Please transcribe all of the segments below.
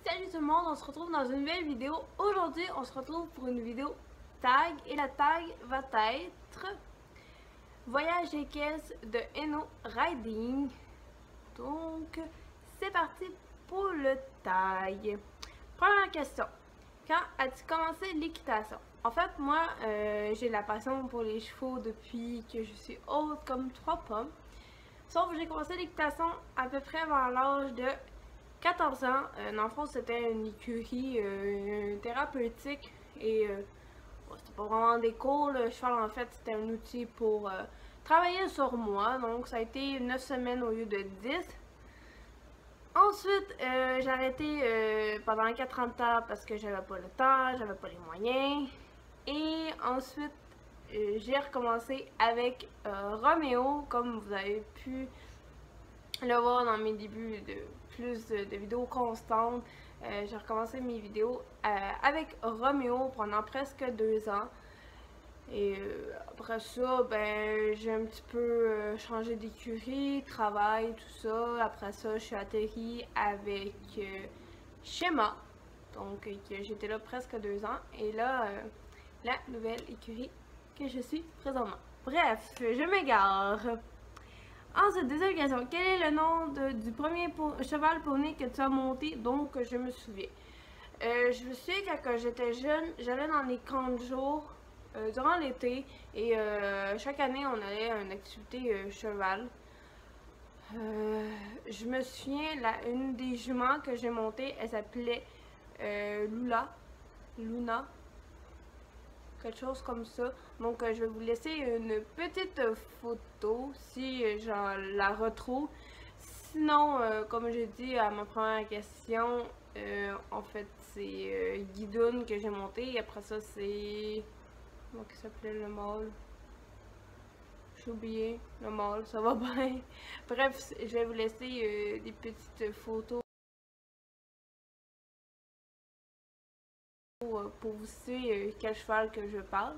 Salut tout le monde, on se retrouve dans une nouvelle vidéo. Aujourd'hui, on se retrouve pour une vidéo tag et la tag va être Voyage équestre de Eno Riding. Donc, c'est parti pour le tag. Première question. Quand as-tu commencé l'équitation? En fait, moi, j'ai la passion pour les chevaux depuis que je suis haute comme 3 pommes. Sauf que j'ai commencé l'équitation à peu près vers l'âge de 14 ans. Dans le fond, c'était une écurie thérapeutique et c'était pas vraiment des cours. Le cheval, en fait, c'était un outil pour travailler sur moi. Donc, ça a été 9 semaines au lieu de 10. Ensuite, j'ai arrêté pendant 4 ans de temps parce que j'avais pas le temps, j'avais pas les moyens. Et ensuite, j'ai recommencé avec Roméo, comme vous avez pu le voir dans mes débuts de plus de vidéos constantes. J'ai recommencé mes vidéos avec Roméo pendant presque 2 ans. Et après ça, ben, j'ai un petit peu changé d'écurie, travail, tout ça. Après ça, je suis atterrie avec Schéma. Donc, j'étais là presque 2 ans. Et là, la nouvelle écurie que je suis présentement. Bref, je m'égare. Ensuite, deuxième question. Quel est le nom du premier cheval poney que tu as monté? Donc, je me souviens. Je me souviens quand j'étais jeune, j'allais dans les camps de jour durant l'été et chaque année, on allait à une activité cheval. Je me souviens, une des juments que j'ai montées, elle s'appelait Luna, quelque chose comme ça. Donc, je vais vous laisser une petite photo si j'en la retrouve. Sinon, comme j'ai dit à ma première question, en fait, c'est Guidoune que j'ai monté. Et après ça, c'est... Comment il s'appelait le mâle? J'ai oublié le mâle, ça va bien. Bref, je vais vous laisser des petites photos pour vous situer quel cheval que je parle.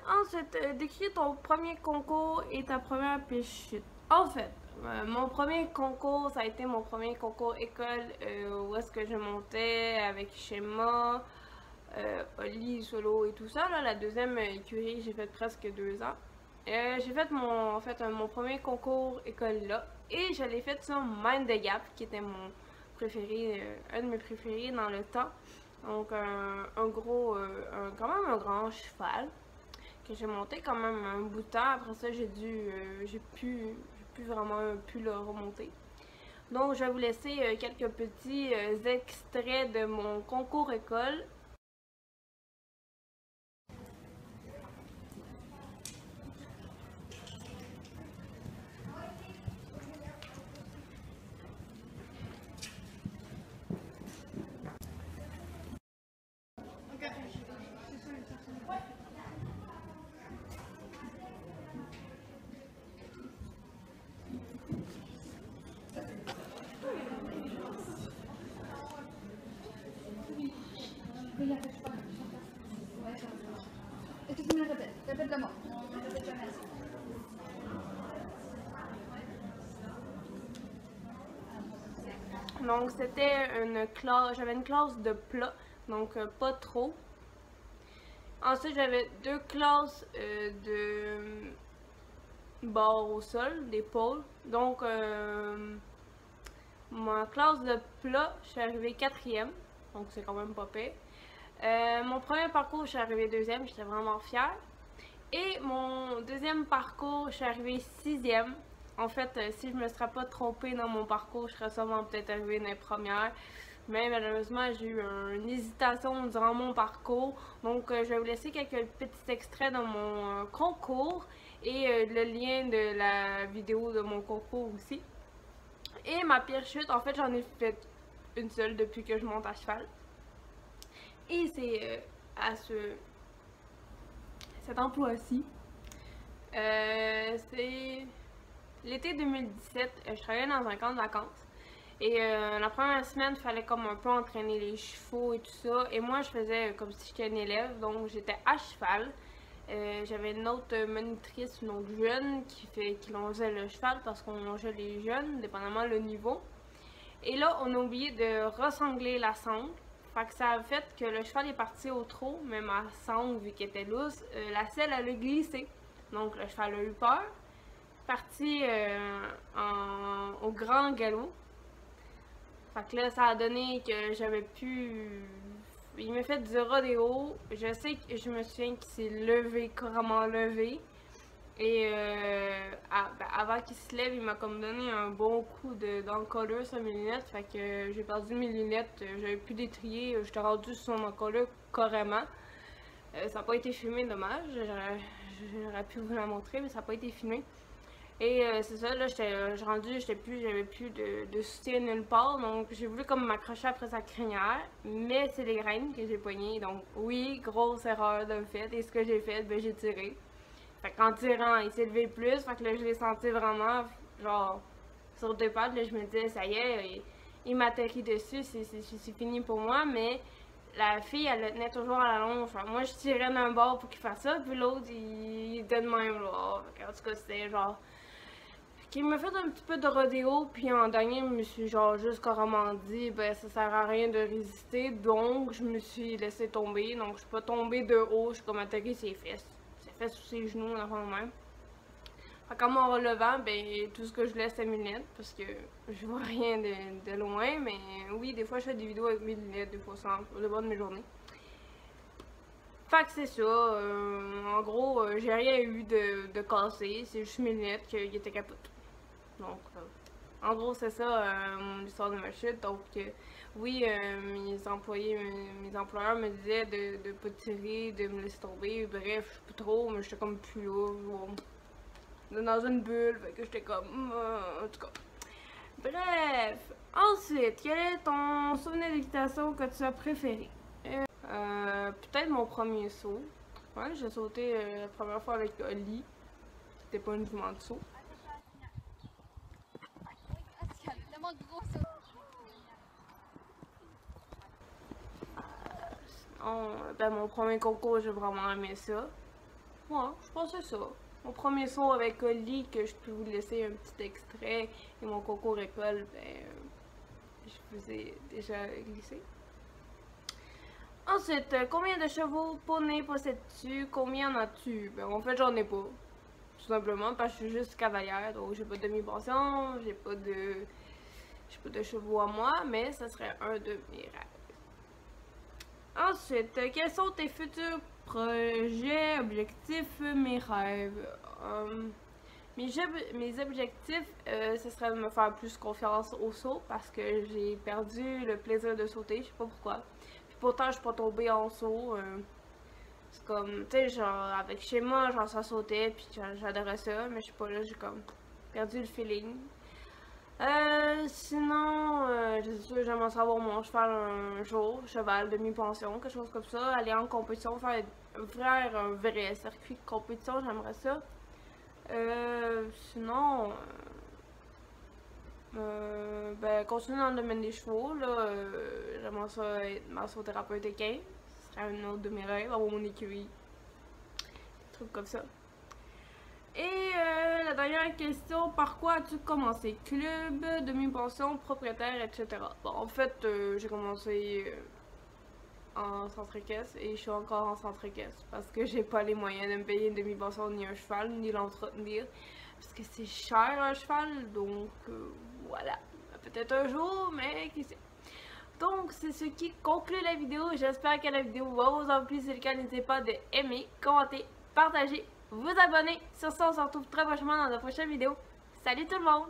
Ensuite, décris ton premier concours et ta première pêche-chute. En fait, mon premier concours, ça a été mon premier concours école où est-ce que je montais avec Schéma, Oli, Solo et tout ça. Là, la deuxième écurie, j'ai fait presque 2 ans. J'ai fait mon premier concours école là et je l'ai fait sur Mind the Gap qui était mon préféré, un de mes préférés dans le temps. Donc quand même un grand cheval que j'ai monté quand même un bout de temps. Après ça, j'ai plus vraiment pu le remonter. Donc je vais vous laisser quelques petits extraits de mon concours école. Est-ce que tu me le répètes? Répète-le-moi. Donc c'était une classe, j'avais une classe de plat, donc pas trop. Ensuite j'avais 2 classes de barre au sol, d'épaule. Donc ma classe de plat, je suis arrivée 4e, donc c'est quand même pas pire. Mon premier parcours, je suis arrivée 2e, j'étais vraiment fière. Et mon deuxième parcours, je suis arrivée 6e. En fait, si je me serais pas trompée dans mon parcours, je serais sûrement peut-être arrivée dans les premières. Mais malheureusement, j'ai eu une hésitation durant mon parcours. Donc, je vais vous laisser quelques petits extraits de mon concours et le lien de la vidéo de mon concours aussi. Et ma pire chute, en fait, j'en ai fait une seule depuis que je monte à cheval. Et c'est à cet emploi-ci. C'est l'été 2017, je travaillais dans un camp de vacances. Et la première semaine, il fallait comme un peu entraîner les chevaux et tout ça. Et moi, je faisais comme si j'étais une élève, donc j'étais à cheval. J'avais une autre monitrice, une autre jeune qui longeait le cheval parce qu'on longeait les jeunes, dépendamment le niveau. Et là, on a oublié de ressangler la sangle. Fait que ça a fait que le cheval est parti au trot, mais ma sangle, vu qu'elle était lousse, la selle, elle a glissé. Donc le cheval a eu peur. Parti au grand galop. Fait que là, ça a donné que j'avais pu... Il m'a fait du rodéo. Je sais que je me souviens qu'il s'est levé, carrément levé. Et avant qu'il se lève, il m'a comme donné un bon coup d'encollure sur mes lunettes. Fait que j'ai perdu mes lunettes, j'avais pu d'étrier, j'étais rendue sur son encollure carrément. Ça n'a pas été filmé, dommage. J'aurais pu vous la montrer, mais ça n'a pas été filmé. Et c'est ça, là, j'avais plus de soutien nulle part, donc j'ai voulu comme m'accrocher après sa crinière, mais c'est les graines que j'ai poignées, donc oui, grosse erreur de fait, et ce que j'ai fait, ben j'ai tiré. Fait qu'en tirant, il s'est levé plus, fait que là, je l'ai senti vraiment, genre, sur deux pattes, là, je me disais, ça y est, il m'atterrit dessus, c'est fini pour moi, mais la fille, elle le tenait toujours à la longe. Moi, je tirais d'un bord pour qu'il fasse ça, puis l'autre, il était de même, là. En tout cas, c'était genre... Il m'a fait un petit peu de rodéo, puis en dernier, je me suis genre juste carrément dit, ben ça sert à rien de résister, donc je me suis laissé tomber. Donc je suis pas tombée de haut, je suis comme atterri ses fesses. Ses fesses sous ses genoux, en avant de même. Fait qu'en me relevant, ben tout ce que je laisse c'est mes lunettes, parce que je vois rien de loin, mais oui, des fois je fais des vidéos avec mes lunettes, des fois ça au début de mes journées. Fait que c'est ça, en gros, j'ai rien eu de cassé, c'est juste mes lunettes qui étaient capotes. Donc, en gros, c'est ça l'histoire de ma chute. Donc, oui, mes employeurs me disaient de pas tirer, de me laisser tomber. Bref, je sais plus trop, mais j'étais comme plus là. Dans une bulle, fait que j'étais comme. En tout cas. Bref. Ensuite, quel est ton souvenir d'équitation que tu as préféré? Peut-être mon premier saut. Ouais, j'ai sauté la première fois avec Oli. C'était pas une jument de saut. Ben mon premier concours, j'ai vraiment aimé ça. Ouais, je pensais ça. Mon premier saut avec Oli, que je peux vous laisser un petit extrait, et mon concours école, ben, je vous ai déjà glissé. Ensuite, combien de chevaux poney possèdes-tu? Combien en as-tu? Ben, en fait, j'en ai pas. Tout simplement parce que je suis juste cavalière, donc j'ai pas de demi-pension, j'ai pas de chevaux à moi, mais ça serait un de mes rêves. Ensuite, quels sont tes futurs projets, objectifs, mes rêves? Mes objectifs, ce serait de me faire plus confiance au saut parce que j'ai perdu le plaisir de sauter, je sais pas pourquoi. Puis pourtant, je suis pas tombée en saut. C'est comme, tu sais, genre, avec chez moi, genre, ça sautait, puis j'adorais ça, mais je sais pas, là, j'ai comme perdu le feeling. Sinon, je suis sûre, j'aimerais savoir mon cheval un jour, cheval demi-pension, quelque chose comme ça, aller en compétition, faire un vrai circuit de compétition, j'aimerais ça. Sinon, ben, continuer dans le domaine des chevaux, là, j'aimerais ça être massothérapeute équin, ce serait un autre de mes rêves, avoir mon écurie, des trucs comme ça. Et la dernière question, par quoi as-tu commencé? Club, demi-pension, propriétaire, etc. Bon, en fait, j'ai commencé en centre équestre et je suis encore en centre équestre parce que j'ai pas les moyens de me payer une demi-pension ni un cheval, ni l'entretenir. Parce que c'est cher un cheval, donc voilà. Peut-être un jour, mais qui sait. Donc, c'est ce qui conclut la vidéo. J'espère que la vidéo va vous avoir plu. Si c'est le cas, n'hésitez pas de aimer, commenter, partager, vous abonner. Sur ce, on se retrouve très prochainement dans de prochaines vidéos. Salut tout le monde!